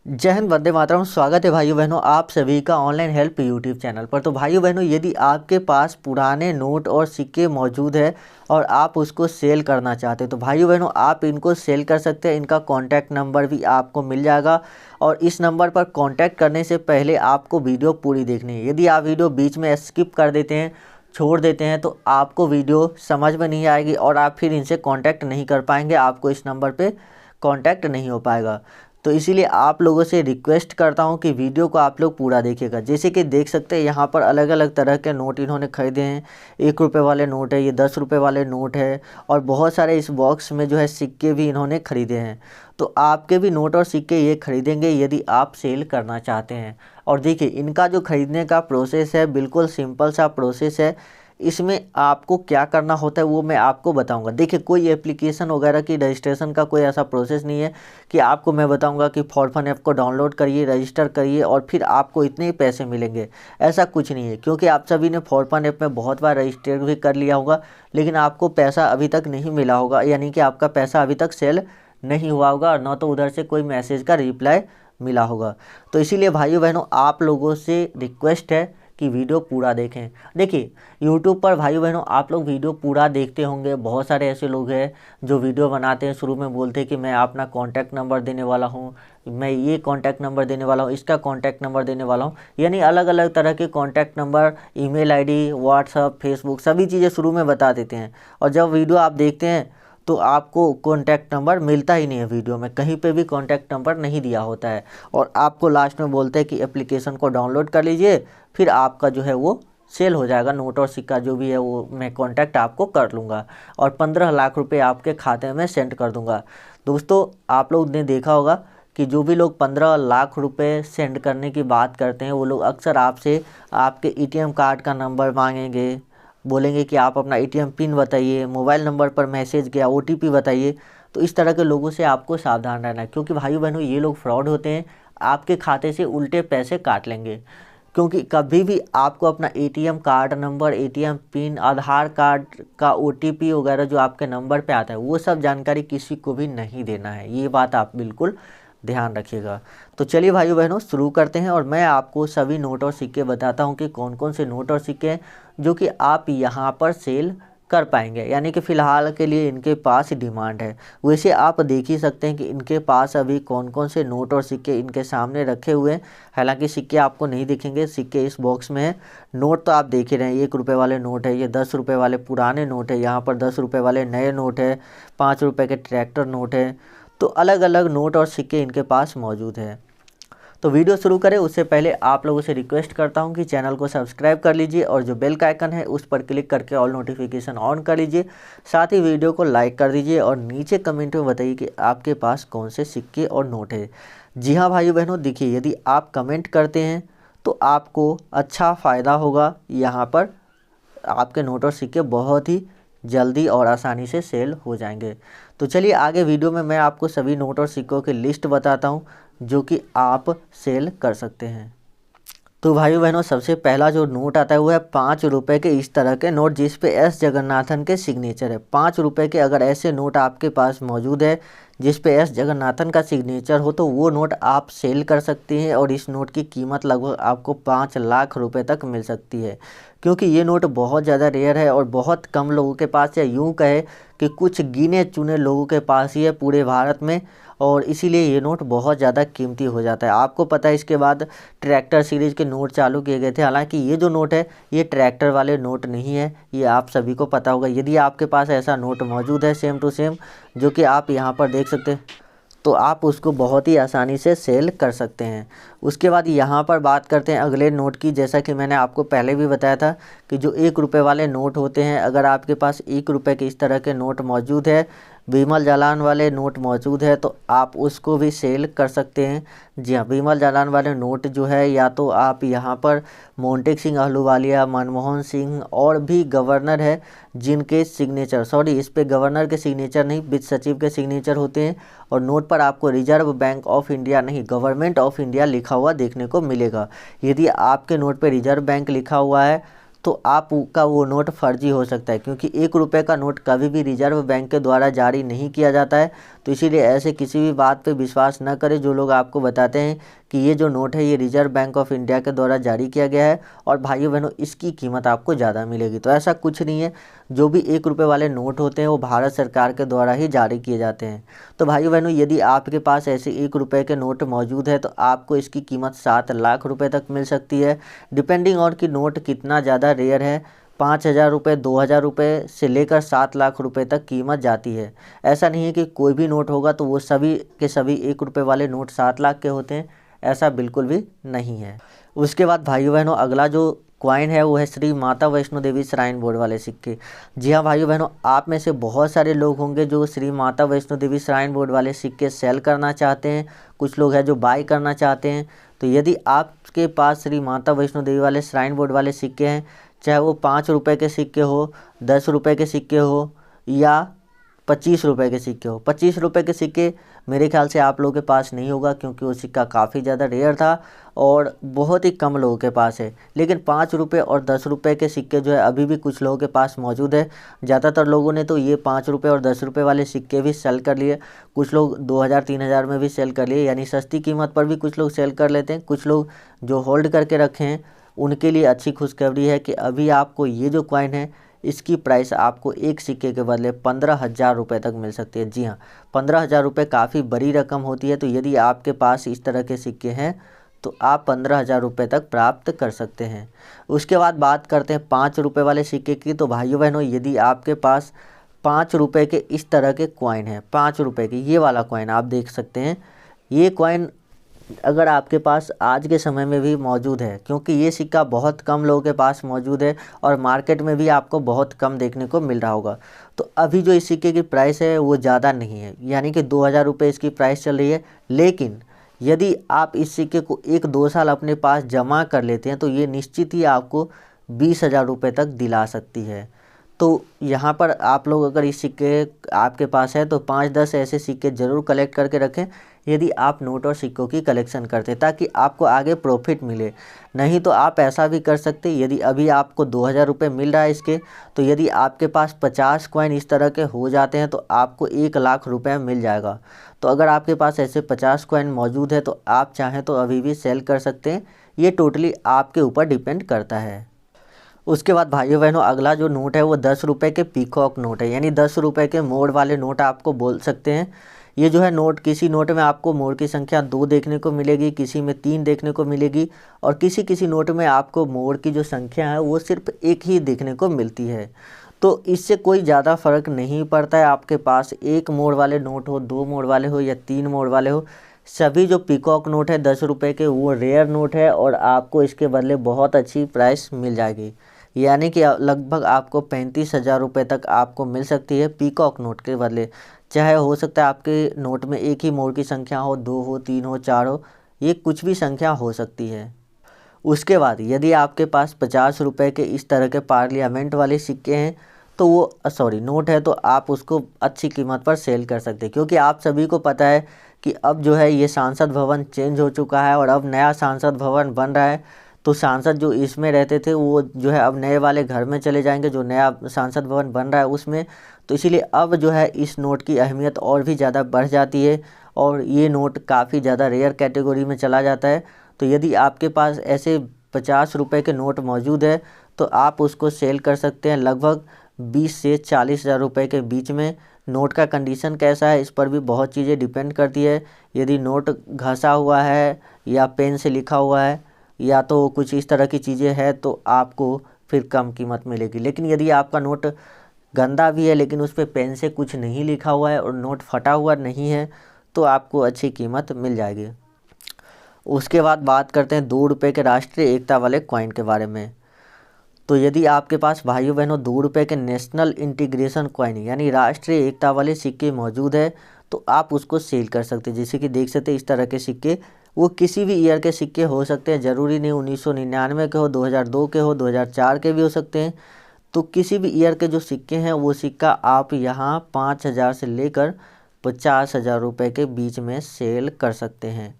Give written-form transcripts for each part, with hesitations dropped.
जय हिंद, वंदे मातरम। स्वागत है भाइयों बहनों आप सभी का ऑनलाइन हेल्प यूट्यूब चैनल पर। तो भाइयों बहनों, यदि आपके पास पुराने नोट और सिक्के मौजूद है और आप उसको सेल करना चाहते हैं तो भाइयों बहनों आप इनको सेल कर सकते हैं। इनका कॉन्टैक्ट नंबर भी आपको मिल जाएगा और इस नंबर पर कॉन्टैक्ट करने से पहले आपको वीडियो पूरी देखनी है। यदि आप वीडियो बीच में स्किप कर देते हैं, छोड़ देते हैं, तो आपको वीडियो समझ में नहीं आएगी और आप फिर इनसे कांटेक्ट नहीं कर पाएंगे। आपको इस नंबर पे कांटेक्ट नहीं हो पाएगा। तो इसीलिए आप लोगों से रिक्वेस्ट करता हूं कि वीडियो को आप लोग पूरा देखिएगा। जैसे कि देख सकते हैं यहाँ पर अलग अलग तरह के नोट इन्होंने खरीदे हैं। 1 रुपये वाले नोट है, ये 10 रुपये वाले नोट है और बहुत सारे इस बॉक्स में जो है सिक्के भी इन्होंने खरीदे हैं। तो आपके भी नोट और सिक्के ये खरीदेंगे यदि आप सेल करना चाहते हैं। और देखिए, इनका जो खरीदने का प्रोसेस है बिल्कुल सिंपल सा प्रोसेस है। इसमें आपको क्या करना होता है वो मैं आपको बताऊंगा। देखिए, कोई एप्लीकेशन वगैरह की रजिस्ट्रेशन का कोई ऐसा प्रोसेस नहीं है कि आपको मैं बताऊंगा कि फॉरफन ऐप को डाउनलोड करिए, रजिस्टर करिए और फिर आपको इतने ही पैसे मिलेंगे। ऐसा कुछ नहीं है, क्योंकि आप सभी ने फॉरफन ऐप में बहुत बार रजिस्टर भी कर लिया होगा लेकिन आपको पैसा अभी तक नहीं मिला होगा, यानी कि आपका पैसा अभी तक सेल नहीं हुआ होगा और न तो उधर से कोई मैसेज का रिप्लाई मिला होगा। तो इसीलिए भाइयों बहनों आप लोगों से रिक्वेस्ट है कि वीडियो पूरा देखें। देखिए, यूट्यूब पर भाइयों बहनों आप लोग वीडियो पूरा देखते होंगे। बहुत सारे ऐसे लोग हैं जो वीडियो बनाते हैं, शुरू में बोलते हैं कि मैं अपना कॉन्टैक्ट नंबर देने वाला हूँ, मैं ये कॉन्टैक्ट नंबर देने वाला हूँ, इसका कॉन्टैक्ट नंबर देने वाला हूँ, यानी अलग अलग तरह के contact number, email ID, WhatsApp, Facebook सभी चीज़ें शुरू में बता देते हैं। और जब वीडियो आप देखते हैं तो आपको कॉन्टैक्ट नंबर मिलता ही नहीं है। वीडियो में कहीं पे भी कॉन्टैक्ट नंबर नहीं दिया होता है और आपको लास्ट में बोलते हैं कि एप्लीकेशन को डाउनलोड कर लीजिए, फिर आपका जो है वो सेल हो जाएगा। नोट और सिक्का जो भी है वो मैं कांटेक्ट आपको कर लूँगा और 15 लाख रुपए आपके खाते में सेंड कर दूँगा। दोस्तों, आप लोग ने देखा होगा कि जो भी लोग 15 लाख रुपए सेंड करने की बात करते हैं वो लोग अक्सर आपसे आपके एटीएम कार्ड का नंबर मांगेंगे, बोलेंगे कि आप अपना एटीएम पिन बताइए, मोबाइल नंबर पर मैसेज गया, ओटीपी बताइए। तो इस तरह के लोगों से आपको सावधान रहना है, क्योंकि भाइयों बहनों ये लोग फ्रॉड होते हैं। आपके खाते से उल्टे पैसे काट लेंगे। क्योंकि कभी भी आपको अपना ATM card number, ATM pin, Aadhaar card का ओटीपी वगैरह जो आपके नंबर पे आता है वो सब जानकारी किसी को भी नहीं देना है। ये बात आप बिल्कुल ध्यान रखिएगा। तो चलिए भाइयों बहनों शुरू करते हैं और मैं आपको सभी नोट और सिक्के बताता हूं कि कौन कौन से नोट और सिक्के हैं जो कि आप यहां पर सेल कर पाएंगे, यानी कि फ़िलहाल के लिए इनके पास डिमांड है। वैसे आप देख ही सकते हैं कि इनके पास अभी कौन कौन से नोट और सिक्के इनके सामने रखे हुए हैं। हालांकि सिक्के आपको नहीं दिखेंगे, सिक्के इस बॉक्स में है। नोट तो आप देख ही रहे हैं, 1 रुपये वाले नोट है, ये 10 रुपये वाले पुराने नोट है, यहाँ पर 10 रुपये वाले नए नोट है, 5 रुपये के ट्रैक्टर नोट है। तो अलग अलग नोट और सिक्के इनके पास मौजूद है। तो वीडियो शुरू करें उससे पहले आप लोगों से रिक्वेस्ट करता हूं कि चैनल को सब्सक्राइब कर लीजिए और जो बेल का आइकन है उस पर क्लिक करके ऑल नोटिफिकेशन ऑन कर लीजिए। साथ ही वीडियो को लाइक कर दीजिए और नीचे कमेंट में बताइए कि आपके पास कौन से सिक्के और नोट है। जी हाँ भाइयों बहनों, देखिए, यदि आप कमेंट करते हैं तो आपको अच्छा फ़ायदा होगा। यहाँ पर आपके नोट और सिक्के बहुत ही जल्दी और आसानी से सेल हो जाएंगे। तो चलिए आगे वीडियो में मैं आपको सभी नोट और सिक्कों की लिस्ट बताता हूँ जो कि आप सेल कर सकते हैं। तो भाइयों बहनों, सबसे पहला जो नोट आता है वो है 5 रुपये के इस तरह के नोट जिस पे एस जगन्नाथन के सिग्नेचर है। 5 रुपये के अगर ऐसे नोट आपके पास मौजूद है जिस पे एस जगन्नाथन का सिग्नेचर हो तो वो नोट आप सेल कर सकते हैं और इस नोट की कीमत लगभग आपको 5 लाख रुपए तक मिल सकती है। क्योंकि ये नोट बहुत ज़्यादा रेयर है और बहुत कम लोगों के पास, या यूँ कहे कि कुछ गिने चुने लोगों के पास ही है पूरे भारत में, और इसीलिए ये नोट बहुत ज़्यादा कीमती हो जाता है। आपको पता है इसके बाद ट्रैक्टर सीरीज़ के नोट चालू किए गए थे। हालांकि ये जो नोट है ये ट्रैक्टर वाले नोट नहीं है, ये आप सभी को पता होगा। यदि आपके पास ऐसा नोट मौजूद है सेम टू सेम जो कि आप यहाँ पर देख सकते हैं तो आप उसको बहुत ही आसानी से सेल कर सकते हैं। उसके बाद यहाँ पर बात करते हैं अगले नोट की। जैसा कि मैंने आपको पहले भी बताया था कि जो 1 रुपये वाले नोट होते हैं, अगर आपके पास 1 रुपये के इस तरह के नोट मौजूद है, बीमल जालान वाले नोट मौजूद है, तो आप उसको भी सेल कर सकते हैं। जी हाँ, बीमल जालान वाले नोट जो है या तो आप यहाँ पर मोंटेक सिंह अहलूवालिया, मनमोहन सिंह और भी गवर्नर है जिनके सिग्नेचर, सॉरी इस पे गवर्नर के सिग्नेचर नहीं, वित्त सचिव के सिग्नेचर होते हैं और नोट पर आपको रिजर्व बैंक ऑफ इंडिया नहीं, गवर्नमेंट ऑफ इंडिया लिखा हुआ देखने को मिलेगा। यदि आपके नोट पे रिजर्व बैंक लिखा हुआ है तो आपका वो नोट फर्जी हो सकता है, क्योंकि 1 रुपये का नोट कभी भी रिजर्व बैंक के द्वारा जारी नहीं किया जाता है। तो इसीलिए ऐसे किसी भी बात पे विश्वास न करें जो लोग आपको बताते हैं कि ये जो नोट है ये रिजर्व बैंक ऑफ इंडिया के द्वारा जारी किया गया है और भाइयों बहनों इसकी कीमत आपको ज़्यादा मिलेगी। तो ऐसा कुछ नहीं है, जो भी 1 रुपये वाले नोट होते हैं वो भारत सरकार के द्वारा ही जारी किए जाते हैं। तो भाइयों बहनों यदि आपके पास ऐसे 1 रुपये के नोट मौजूद है तो आपको इसकी कीमत 7 लाख रुपये तक मिल सकती है, डिपेंडिंग ऑन कि नोट कितना ज़्यादा रेयर है। 5,000 रुपये, 2,000 रुपये से लेकर 7 लाख रुपए तक कीमत जाती है। ऐसा नहीं है कि कोई भी नोट होगा तो वो सभी के सभी 1 रुपये वाले नोट 7 लाख के होते हैं, ऐसा बिल्कुल भी नहीं है। उसके बाद भाइयों बहनों अगला जो कॉइन है वो है श्री माता वैष्णो देवी श्राइन बोर्ड वाले सिक्के। जी हाँ भाइयों बहनों, आप में से बहुत सारे लोग होंगे जो श्री माता वैष्णो देवी श्राइन बोर्ड वाले सिक्के सेल करना चाहते हैं, कुछ लोग हैं जो बाई करना चाहते हैं। तो यदि आपके पास श्री माता वैष्णो देवी वाले श्राइन बोर्ड वाले सिक्के हैं, चाहे वो 5 रुपये के सिक्के हो, 10 रुपये के सिक्के हो या 25 रुपये के सिक्के हो। 25 रुपये के सिक्के मेरे ख्याल से आप लोगों के पास नहीं होगा क्योंकि वो सिक्का काफ़ी ज़्यादा रेयर था और बहुत ही कम लोगों के पास है। लेकिन 5 रुपये और 10 रुपये के सिक्के जो है अभी भी कुछ लोगों के पास मौजूद है। ज़्यादातर लोगों ने तो ये 5 रुपये और 10 रुपये वाले सिक्के भी सेल कर लिए, कुछ लोग 2,000-3,000 में भी सेल कर लिए, यानी सस्ती कीमत पर भी कुछ लोग सेल कर लेते हैं। कुछ लोग जो होल्ड करके रखे हैं उनके लिए अच्छी खुशखबरी है कि अभी आपको ये जो कॉइन है इसकी प्राइस आपको एक सिक्के के बदले 15,000 रुपये तक मिल सकती है। जी हाँ, 15,000 रुपये काफ़ी बड़ी रकम होती है। तो यदि आपके पास इस तरह के सिक्के हैं तो आप 15,000 रुपये तक प्राप्त कर सकते हैं। उसके बाद बात करते हैं 5 रुपये वाले सिक्के की। तो भाइयों बहनों यदि आपके पास 5 रुपये के इस तरह के कॉइन हैं, 5 रुपये के ये वाला कॉइन आप देख सकते हैं, ये कॉइन अगर आपके पास आज के समय में भी मौजूद है, क्योंकि ये सिक्का बहुत कम लोगों के पास मौजूद है और मार्केट में भी आपको बहुत कम देखने को मिल रहा होगा। तो अभी जो इस सिक्के की प्राइस है वो ज़्यादा नहीं है, यानी कि 2,000 रुपये इसकी प्राइस चल रही है। लेकिन यदि आप इस सिक्के को 1-2 साल अपने पास जमा कर लेते हैं तो ये निश्चित ही आपको 20,000 रुपये तक दिला सकती है। तो यहाँ पर आप लोग अगर इस सिक्के आपके पास है तो 5-10 ऐसे सिक्के ज़रूर कलेक्ट करके रखें यदि आप नोट और सिक्कों की कलेक्शन करते हैं, ताकि आपको आगे प्रॉफिट मिले। नहीं तो आप ऐसा भी कर सकते, यदि अभी आपको 2,000 रुपये मिल रहा है इसके, तो यदि आपके पास 50 कॉइन इस तरह के हो जाते हैं तो आपको 1 लाख रुपये मिल जाएगा। तो अगर आपके पास ऐसे 50 कॉइन मौजूद है तो आप चाहें तो अभी भी सेल कर सकते हैं, ये टोटली आपके ऊपर डिपेंड करता है। उसके बाद भाइयों बहनों अगला जो नोट है वो 10 रुपये के पीकॉक नोट है, यानी 10 रुपये के मोड़ वाले नोट आपको बोल सकते हैं। ये जो है नोट, किसी नोट में आपको मोड़ की संख्या 2 देखने को मिलेगी, किसी में 3 देखने को मिलेगी और किसी किसी नोट में आपको मोड़ की जो संख्या है वो सिर्फ 1 ही देखने को मिलती है। तो इससे कोई ज़्यादा फ़र्क नहीं पड़ता है, आपके पास 1 मोड़ वाले नोट हो, 2 मोड़ वाले हो या 3 मोड़ वाले हो, सभी जो पीकॉक नोट है 10 रुपये के वो रेयर नोट है और आपको इसके बदले बहुत अच्छी प्राइस मिल जाएगी। यानी कि लगभग आपको 35,000 रुपये तक आपको मिल सकती है पीकॉक नोट के बदले। चाहे हो सकता है आपके नोट में एक ही मोड़ की संख्या हो, 2 हो, 3 हो, 4 हो, ये कुछ भी संख्या हो सकती है। उसके बाद यदि आपके पास 50 रुपये के इस तरह के पार्लियामेंट वाले सिक्के हैं तो वो नोट है, तो आप उसको अच्छी कीमत पर सेल कर सकते हैं। क्योंकि आप सभी को पता है कि अब जो है ये सांसद भवन चेंज हो चुका है और अब नया सांसद भवन बन रहा है। तो सांसद जो इसमें रहते थे वो जो है अब नए वाले घर में चले जाएंगे, जो नया सांसद भवन बन रहा है उसमें। तो इसीलिए अब जो है इस नोट की अहमियत और भी ज़्यादा बढ़ जाती है और ये नोट काफ़ी ज़्यादा रेयर कैटेगरी में चला जाता है। तो यदि आपके पास ऐसे 50 रुपये के नोट मौजूद है तो आप उसको सेल कर सकते हैं लगभग 20 से 40,000 रुपये के बीच में। नोट का कंडीशन कैसा है इस पर भी बहुत चीज़ें डिपेंड करती है। यदि नोट घसा हुआ है या पेन से लिखा हुआ है या तो कुछ इस तरह की चीज़ें हैं तो आपको फिर कम कीमत मिलेगी। लेकिन यदि आपका नोट गंदा भी है लेकिन उस पर पेन से कुछ नहीं लिखा हुआ है और नोट फटा हुआ नहीं है तो आपको अच्छी कीमत मिल जाएगी। उसके बाद बात करते हैं 2 रुपये के राष्ट्रीय एकता वाले कॉइन के बारे में। तो यदि आपके पास भाइयों बहनों 2 रुपये के नेशनल इंटीग्रेशन कॉइन यानी राष्ट्रीय एकता वाले सिक्के मौजूद है तो आप उसको सेल कर सकते हैं। जैसे कि देख सकते हैं इस तरह के सिक्के, वो किसी भी ईयर के सिक्के हो सकते हैं, ज़रूरी नहीं 1999 के हो, 2002 के हो, 2004 के भी हो सकते हैं। तो किसी भी ईयर के जो सिक्के हैं वो सिक्का आप यहाँ 5,000 से लेकर 50,000 रुपये के बीच में सेल कर सकते हैं।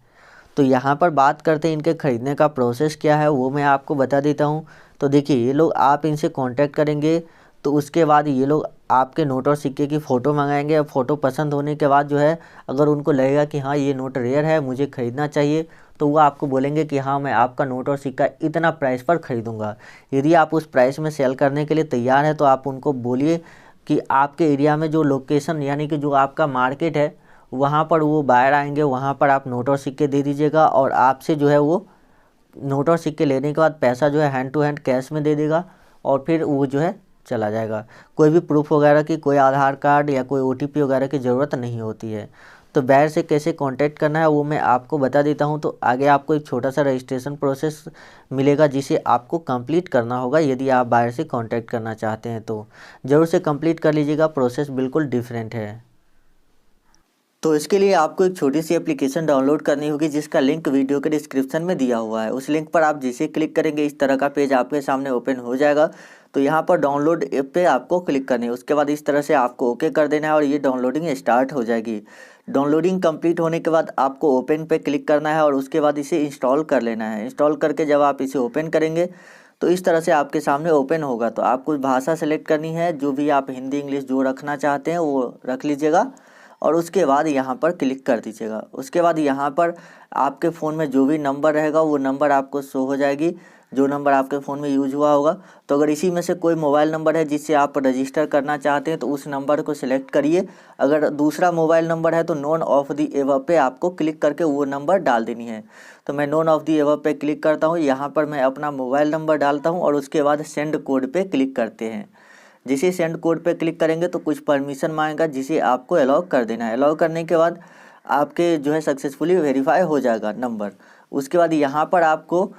तो यहाँ पर बात करते हैं इनके ख़रीदने का प्रोसेस क्या है, वो मैं आपको बता देता हूँ। तो देखिए, ये लोग आप इनसे कांटेक्ट करेंगे तो उसके बाद ये लोग आपके नोट और सिक्के की फ़ोटो मंगाएंगे। और फ़ोटो पसंद होने के बाद जो है अगर उनको लगेगा कि हाँ ये नोट रेयर है, मुझे ख़रीदना चाहिए, तो वो आपको बोलेंगे कि हाँ मैं आपका नोट और सिक्का इतना प्राइस पर ख़रीदूँगा। यदि आप उस प्राइस में सेल करने के लिए तैयार हैं तो आप उनको बोलिए कि आपके एरिया में जो लोकेशन यानी कि जो आपका मार्केट है वहाँ पर वो बायर आएंगे, वहाँ पर आप नोट और सिक्के दे दीजिएगा और आपसे जो है वो नोट और सिक्के लेने के बाद पैसा जो है हैंड टू हैंड कैश में दे देगा और फिर वो जो है चला जाएगा। कोई भी प्रूफ वगैरह की, कोई आधार कार्ड या कोई OTP वगैरह की ज़रूरत नहीं होती है। तो बायर से कैसे कांटेक्ट करना है वो मैं आपको बता देता हूं। तो आगे आपको एक छोटा सा रजिस्ट्रेशन प्रोसेस मिलेगा जिसे आपको कंप्लीट करना होगा। यदि आप बायर से कांटेक्ट करना चाहते हैं तो ज़रूर से कंप्लीट कर लीजिएगा, प्रोसेस बिल्कुल डिफरेंट है। तो इसके लिए आपको एक छोटी सी एप्लीकेशन डाउनलोड करनी होगी जिसका लिंक वीडियो के डिस्क्रिप्शन में दिया हुआ है। उस लिंक पर आप जैसे क्लिक करेंगे इस तरह का पेज आपके सामने ओपन हो जाएगा। तो यहाँ पर डाउनलोड ऐप पे आपको क्लिक करनी है, उसके बाद इस तरह से आपको ओके कर देना है और ये डाउनलोडिंग स्टार्ट हो जाएगी। डाउनलोडिंग कंप्लीट होने के बाद आपको ओपन पे क्लिक करना है और उसके बाद इसे इंस्टॉल कर लेना है। इंस्टॉल करके जब आप इसे ओपन करेंगे तो इस तरह से आपके सामने ओपन होगा। तो आपको भाषा सेलेक्ट करनी है, जो भी आप हिंदी इंग्लिश जो रखना चाहते हैं वो रख लीजिएगा और उसके बाद यहाँ पर क्लिक कर दीजिएगा। उसके बाद यहाँ पर आपके फ़ोन में जो भी नंबर रहेगा वो नंबर आपको शो हो जाएगी, जो नंबर आपके फ़ोन में यूज हुआ होगा। तो अगर इसी में से कोई मोबाइल नंबर है जिससे आप रजिस्टर करना चाहते हैं तो उस नंबर को सिलेक्ट करिए। अगर दूसरा मोबाइल नंबर है तो नोन ऑफ दी एबव पे आपको क्लिक करके वो नंबर डाल देनी है। तो मैं नोन ऑफ दी एबव पे क्लिक करता हूँ, यहाँ पर मैं अपना मोबाइल नंबर डालता हूँ और उसके बाद सेंड कोड पे क्लिक करते हैं। जिसे सेंड कोड पे क्लिक करेंगे तो कुछ परमिशन मांगेगा जिसे आपको अलाउ कर देना है। अलाउ करने के बाद आपके जो है सक्सेसफुली वेरीफाई हो जाएगा नंबर। उसके बाद यहाँ पर आपको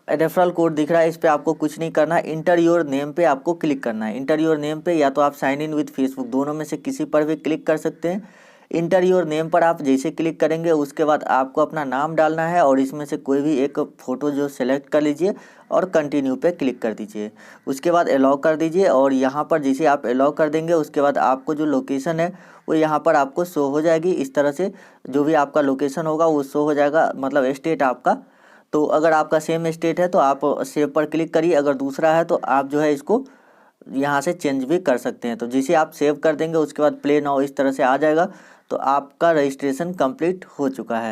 रेफरल कोड दिख रहा है, इस पर आपको कुछ नहीं करना है। इंटर योर नेम पे आपको क्लिक करना है। इंटर योर नेम पे या तो आप साइन इन विद फेसबुक दोनों में से किसी पर भी क्लिक कर सकते हैं। इंटर योर नेम पर आप जैसे क्लिक करेंगे उसके बाद आपको अपना नाम डालना है और इसमें से कोई भी एक फ़ोटो जो सेलेक्ट कर लीजिए और कंटिन्यू पे क्लिक कर दीजिए। उसके बाद अलाउ कर दीजिए और यहाँ पर जैसे आप अलाउ कर देंगे उसके बाद आपको जो लोकेशन है वो यहाँ पर आपको शो हो जाएगी। इस तरह से जो भी आपका लोकेशन होगा वो शो हो जाएगा, मतलब स्टेट आपका। तो अगर आपका सेम स्टेट है तो आप सेव पर क्लिक करिए, अगर दूसरा है तो आप जो है इसको यहाँ से चेंज भी कर सकते हैं। तो जैसे आप सेव कर देंगे उसके बाद प्ले नाउ इस तरह से आ जाएगा। तो आपका रजिस्ट्रेशन कंप्लीट हो चुका है।